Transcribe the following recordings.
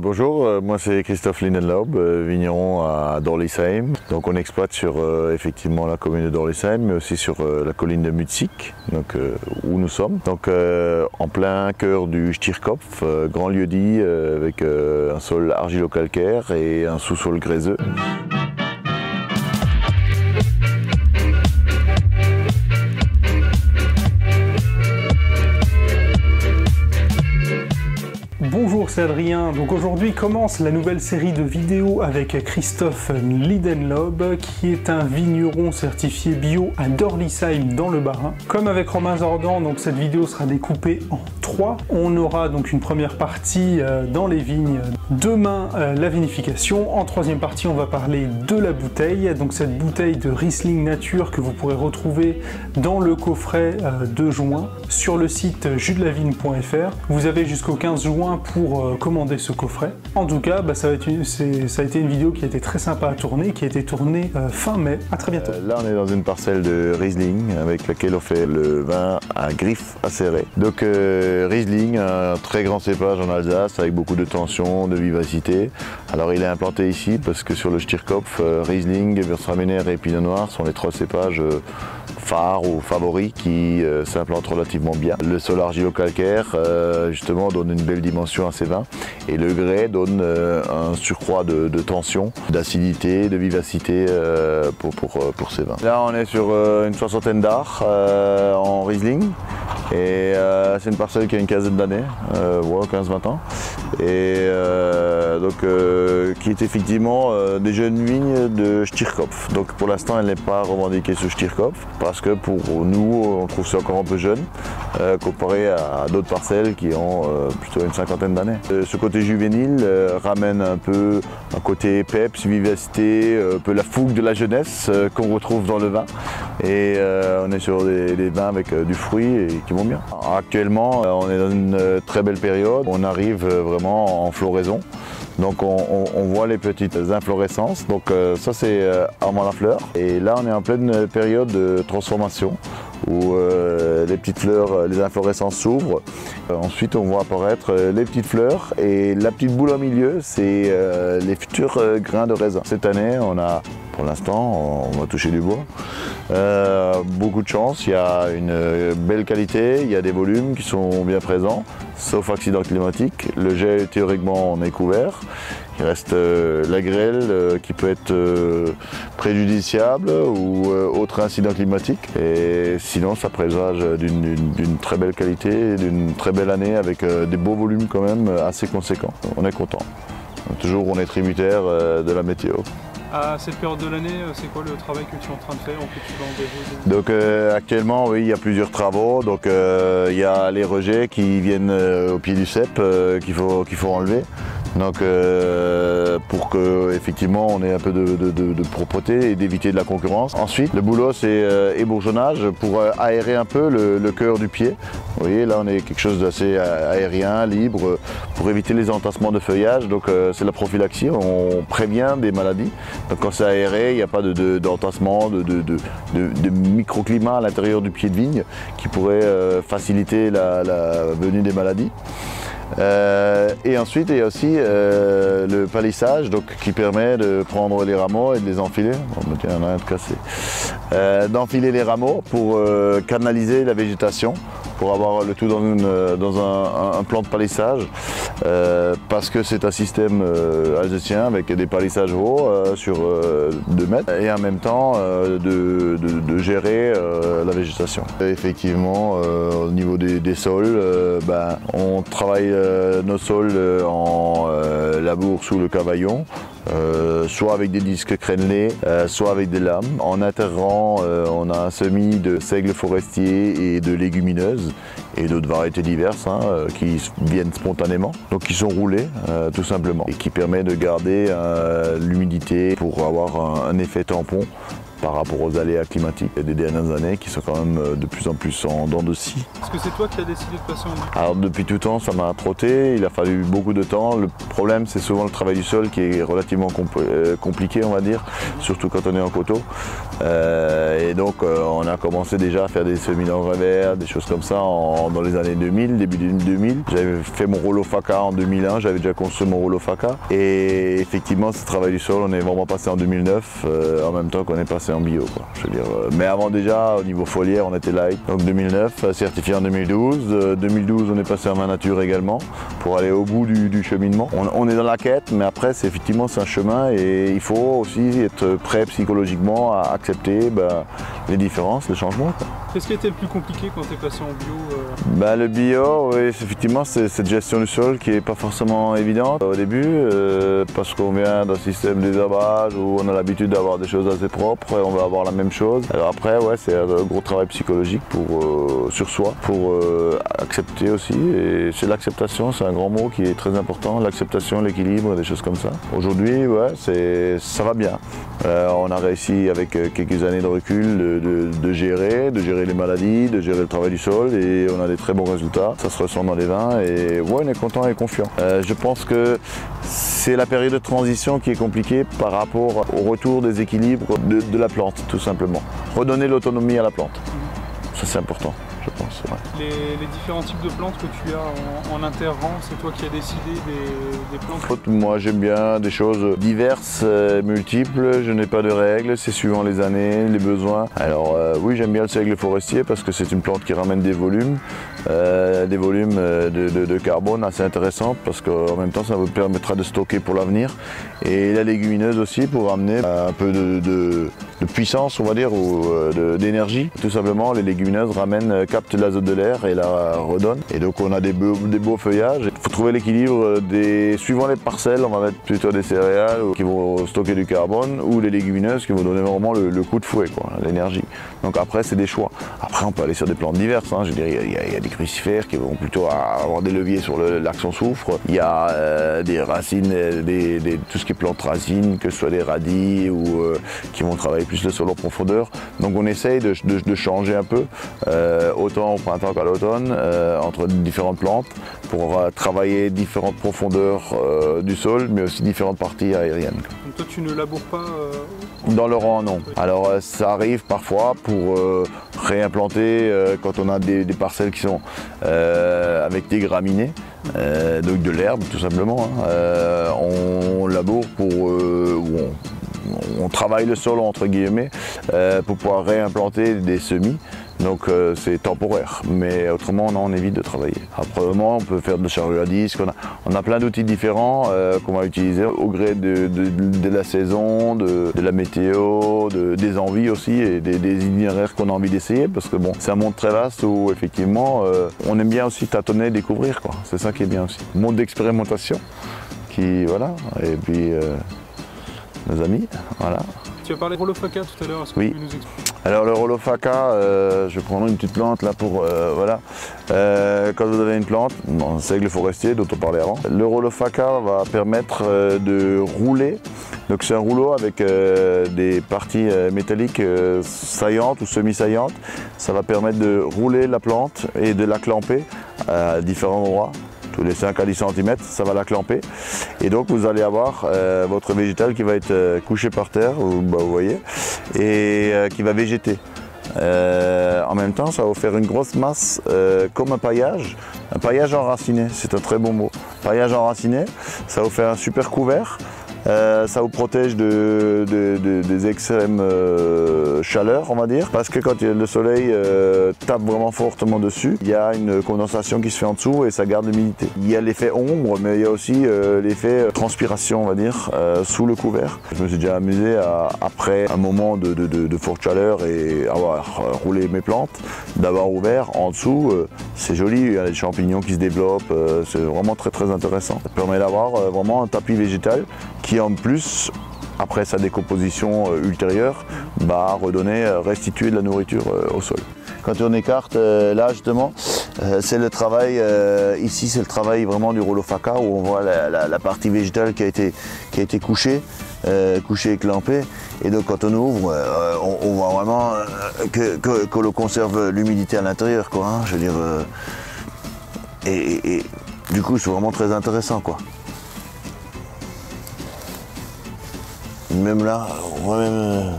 Bonjour, moi c'est Christophe Lindenlaub, vigneron à Dorlisheim. Donc on exploite sur effectivement la commune de Dorlisheim, mais aussi sur la colline de Mutzig, donc, où nous sommes. Donc en plein cœur du Stierkopf, grand lieu-dit avec un sol argilo-calcaire et un sous-sol gréseux. Bonjour, c'est Adrien. Donc aujourd'hui commence la nouvelle série de vidéos avec Christophe Lindenlaub, qui est un vigneron certifié bio à Dorlisheim dans le Bas-Rhin. Comme avec Romain Jordan, donc cette vidéo sera découpée en 3. On aura donc une première partie dans les vignes. Demain, la vinification. En troisième partie, on va parler de la bouteille. Donc cette bouteille de Riesling Nature que vous pourrez retrouver dans le coffret de juin sur le site jusdelavigne.fr. Vous avez jusqu'au 15 juin pour commander ce coffret. En tout cas, ça a été une vidéo qui a été très sympa à tourner, qui a été tournée fin mai. À très bientôt. Là, on est dans une parcelle de Riesling avec laquelle on fait le vin à griffes acérées. Donc Riesling, un très grand cépage en Alsace avec beaucoup de tension, de vivacité. Alors il est implanté ici parce que sur le Stierkopf, Riesling, Gewürztraminer et Pinot Noir sont les 3 cépages phares ou favoris qui s'implantent relativement bien. Le sol argilo-calcaire justement donne une belle dimension à ces vins et le grès donne un surcroît de tension, d'acidité, de vivacité pour ces vins. Là on est sur une 60aine d'arts en Riesling et c'est une parcelle qui a une quinzaine d'années, 15-20 ans, et donc qui est effectivement des jeunes vignes de Stierkopf. Donc pour l'instant elle n'est pas revendiquée sous Stierkopf parce que pour nous on trouve ça encore un peu jeune comparé à d'autres parcelles qui ont plutôt une 50aine d'années. Ce côté juvénile ramène un peu un côté peps, vivacité, un peu la fougue de la jeunesse qu'on retrouve dans le vin, et on est sur des vins avec du fruit et qui vont bien. Actuellement on est dans une très belle période, on arrive vraiment en floraison. Donc on voit les petites inflorescences, donc ça c'est Armand Lafleur. Et là on est en pleine période de transformation où les petites fleurs, les inflorescences s'ouvrent. Ensuite on voit apparaître les petites fleurs et la petite boule au milieu, c'est les futurs grains de raisin. Cette année on a, pour l'instant, on va toucher du bois, beaucoup de chance, il y a une belle qualité, il y a des volumes qui sont bien présents, sauf accident climatique. Le jet théoriquement on est couvert. Il reste la grêle qui peut être préjudiciable ou autre incident climatique. Et sinon ça présage d'une très belle qualité, d'une très belle année avec des beaux volumes quand même assez conséquents. On est content. Toujours on est tributaire de la météo. À cette période de l'année, c'est quoi le travail que tu es en train de faire ou que tu vas engager? Donc actuellement, oui, il y a plusieurs travaux. Donc il y a les rejets qui viennent au pied du cep qu'il faut enlever. Donc pour que effectivement on ait un peu de propreté et d'éviter de la concurrence. Ensuite, le boulot c'est ébourgeonnage pour aérer un peu le cœur du pied. Vous voyez, là on est quelque chose d'assez aérien, libre, pour éviter les entassements de feuillage. Donc c'est la prophylaxie, on prévient des maladies. Donc quand c'est aéré, il n'y a pas d'entassement, de microclimat à l'intérieur du pied de vigne qui pourrait faciliter la venue des maladies. Et ensuite il y a aussi le palissage, donc, qui permet de prendre les rameaux et de les enfiler. Bon, tiens, il y en a un de cassé. D'enfiler les rameaux pour canaliser la végétation, pour avoir le tout dans un plan de palissage, parce que c'est un système alsacien avec des palissages hauts sur 2 mètres et en même temps de gérer la végétation. Et effectivement, au niveau des sols, on travaille nos sols en labour sous le cavaillon, soit avec des disques crénelés, soit avec des lames. En interrang, on a un semis de seigle forestier et de légumineuses et d'autres variétés diverses qui viennent spontanément, donc qui sont roulées tout simplement, et qui permet de garder l'humidité pour avoir un effet tampon par rapport aux aléas climatiques des dernières années qui sont quand même de plus en plus en dents de scie. Est-ce que c'est toi qui as décidé de passer en bio? Alors depuis tout temps ça m'a trotté, il a fallu beaucoup de temps. Le problème c'est souvent le travail du sol qui est relativement compliqué on va dire, surtout quand on est en coteau. Et donc on a commencé déjà à faire des semis dans le revers, des choses comme ça dans les années 2000, début 2000. J'avais fait mon rouleau FACA en 2001, j'avais déjà construit mon rouleau FACA. Et effectivement ce travail du sol on est vraiment passé en 2009, en même temps qu'on est passé en bio, quoi. Je veux dire, mais avant déjà au niveau foliaire on était light. Donc 2009, certifié en 2012. 2012 on est passé en main nature également pour aller au bout du cheminement. On est dans la quête, mais après c'est effectivement c'est un chemin et il faut aussi être prêt psychologiquement à accepter les différences, les changements. Qu'est-ce qui a été le plus compliqué quand tu es passé en bio? Le bio, oui, effectivement, c'est cette gestion du sol qui n'est pas forcément évidente au début, parce qu'on vient d'un système de désherbage où on a l'habitude d'avoir des choses assez propres et on va avoir la même chose. Alors après, ouais, c'est un gros travail psychologique sur soi, pour accepter aussi. Et c'est l'acceptation, c'est un grand mot qui est très important, l'acceptation, l'équilibre, des choses comme ça. Aujourd'hui, ouais, ça va bien. On a réussi avec quelques années de recul de gérer les maladies, de gérer le travail du sol et on a des très bons résultats. Ça se ressent dans les vins et ouais, on est content et confiant. Je pense que c'est la période de transition qui est compliquée par rapport au retour des équilibres de la plante, tout simplement. Redonner l'autonomie à la plante. Ça c'est important. Je pense, ouais. Les différents types de plantes que tu as en interrang, c'est toi qui as décidé des plantes? Moi j'aime bien des choses diverses, multiples, je n'ai pas de règles, c'est suivant les années, les besoins. Alors oui, j'aime bien le seigle forestier parce que c'est une plante qui ramène des volumes de carbone assez intéressants parce qu'en même temps ça vous permettra de stocker pour l'avenir. Et la légumineuse aussi pour amener un peu de puissance on va dire, ou d'énergie. Tout simplement les légumineuses captent l'azote de l'air et la redonnent. Et donc on a des beaux feuillages. Il faut trouver l'équilibre suivant les parcelles, on va mettre plutôt des céréales qui vont stocker du carbone ou les légumineuses qui vont donner vraiment le coup de fouet, l'énergie. Donc après c'est des choix. Après on peut aller sur des plantes diverses, hein. Je veux dire, il y a des crucifères qui vont plutôt avoir des leviers sur l'axe en soufre. Il y a des racines, tout ce qui est plantes racines, que ce soit des radis ou qui vont travailler plus le sol en profondeur. Donc on essaye de changer un peu, autant au printemps qu'à l'automne, entre différentes plantes pour travailler différentes profondeurs du sol, mais aussi différentes parties aériennes. Donc toi tu ne laboures pas Dans le rang, non. Alors ça arrive parfois pour réimplanter quand on a des parcelles qui sont avec des graminées, donc de l'herbe tout simplement. On laboure on travaille le sol entre guillemets pour pouvoir réimplanter des semis. Donc c'est temporaire, mais autrement non, on évite de travailler. Après on peut faire de charrue à disque, on a plein d'outils différents qu'on va utiliser au gré de la saison, de la météo, des envies aussi et des itinéraires qu'on a envie d'essayer parce que bon, c'est un monde très vaste où effectivement on aime bien aussi tâtonner, découvrir quoi. C'est ça qui est bien aussi. Monde d'expérimentation qui voilà, et puis nos amis, voilà. Tu as parlé de rouleau FACA tout à l'heure, est-ce que oui. tu peux nous expliquer? Alors le rouleau FACA, je prends une petite plante là pour, voilà. Quand vous avez une plante, un seigle forestier dont on parlait avant, le rouleau FACA va permettre de rouler. Donc c'est un rouleau avec des parties métalliques saillantes ou semi-saillantes. Ça va permettre de rouler la plante et de la clamper à différents endroits. Tous les 5 à 10 cm, ça va la clamper. Et donc vous allez avoir votre végétal qui va être couché par terre, vous voyez, et qui va végéter. En même temps, ça va vous faire une grosse masse comme un paillage enraciné, c'est un très bon mot. Paillage enraciné, ça va vous faire un super couvert. Ça vous protège des extrêmes chaleur, on va dire, parce que quand le soleil tape vraiment fortement dessus, il y a une condensation qui se fait en dessous et ça garde l'humidité. Il y a l'effet ombre, mais il y a aussi l'effet transpiration, on va dire, sous le couvert. Je me suis déjà amusé après un moment de forte chaleur et avoir roulé mes plantes, d'avoir ouvert en dessous, c'est joli, il y a des champignons qui se développent, c'est vraiment très très intéressant. Ça permet d'avoir vraiment un tapis végétal qui en plus, après sa décomposition ultérieure, va restituer de la nourriture au sol. Quand on écarte là justement, C'est le travail, ici c'est le travail vraiment du rouleau faca où on voit la partie végétale qui a été couchée, et clampée. Et donc quand on ouvre, on voit vraiment que l'on conserve l'humidité à l'intérieur, quoi, hein, je veux dire. Et du coup c'est vraiment très intéressant, quoi. Même là, on voit même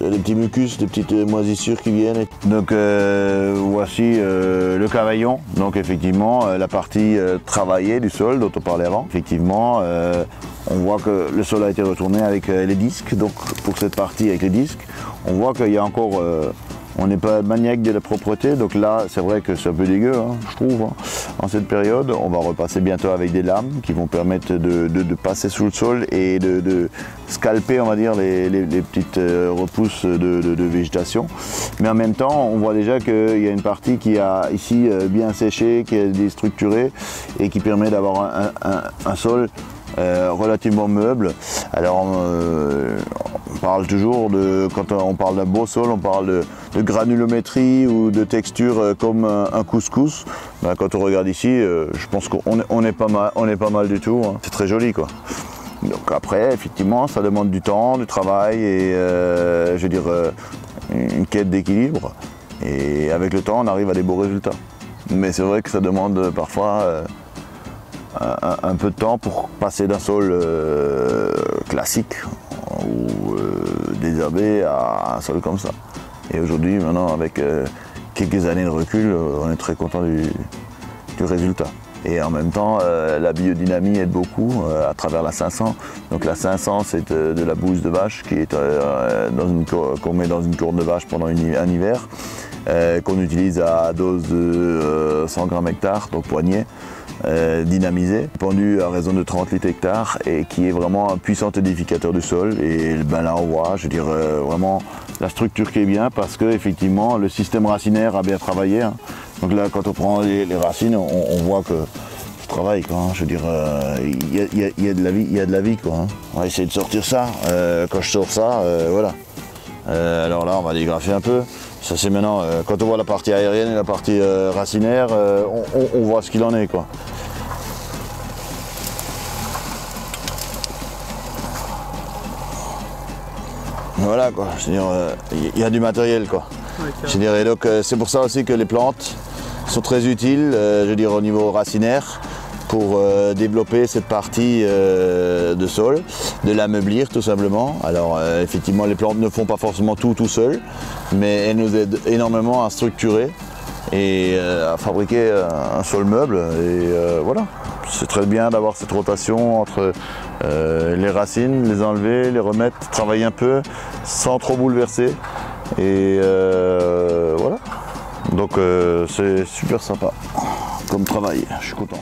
des petits mucus, des petites moisissures qui viennent. Donc voici le cavaillon, donc effectivement la partie travaillée du sol dont on parlait avant. Effectivement, on voit que le sol a été retourné avec les disques, donc pour cette partie avec les disques, on voit qu'il y a encore... on n'est pas maniaque de la propreté, donc là c'est vrai que c'est un peu dégueu, hein, je trouve, hein. En cette période, on va repasser bientôt avec des lames qui vont permettre de passer sous le sol et de scalper, on va dire, les petites repousses de végétation. Mais en même temps, on voit déjà qu'il y a une partie qui a ici bien séché, qui est déstructurée et qui permet d'avoir un sol relativement meuble. Alors on parle toujours quand on parle d'un beau sol, on parle de granulométrie ou de texture comme un couscous. Ben, quand on regarde ici, je pense qu'on est pas mal du tout, hein. C'est très joli, quoi. Donc après, effectivement, ça demande du temps, du travail et je veux dire une quête d'équilibre. Et avec le temps, on arrive à des beaux résultats. Mais c'est vrai que ça demande parfois un peu de temps pour passer d'un sol classique ou désherbé à un sol comme ça. Et aujourd'hui, maintenant, avec quelques années de recul, on est très content du résultat. Et en même temps, la biodynamie aide beaucoup à travers la 500. Donc la 500, c'est de la bouse de vache qui est qu'on met dans une corne de vache pendant un hiver, qu'on utilise à dose de 100 grammes hectare, donc poignée. Dynamisé, pendu à raison de 30 litres hectare et qui est vraiment un puissant édificateur du sol. Et ben là on voit, je veux dire, vraiment la structure qui est bien parce que effectivement le système racinaire a bien travaillé, hein. Donc là quand on prend les racines, on voit que ça travaille, quoi, hein. Je veux dire, il y a de la vie, quoi, hein. On va essayer de sortir ça. Quand je sors ça, voilà. Alors là on va dégrafer un peu. Ça c'est maintenant, quand on voit la partie aérienne et la partie racinaire, on voit ce qu'il en est, quoi. Voilà, quoi. Je veux dire, il y a du matériel, quoi. Ouais, je veux dire, et donc c'est pour ça aussi que les plantes sont très utiles, je veux dire, au niveau racinaire, pour développer cette partie de sol, de l'ameublir tout simplement. Alors effectivement les plantes ne font pas forcément tout seul, mais elles nous aident énormément à structurer et à fabriquer un sol meuble. Et voilà, c'est très bien d'avoir cette rotation entre les racines, les enlever, les remettre, travailler un peu sans trop bouleverser. Et voilà, donc c'est super sympa comme travail, je suis content.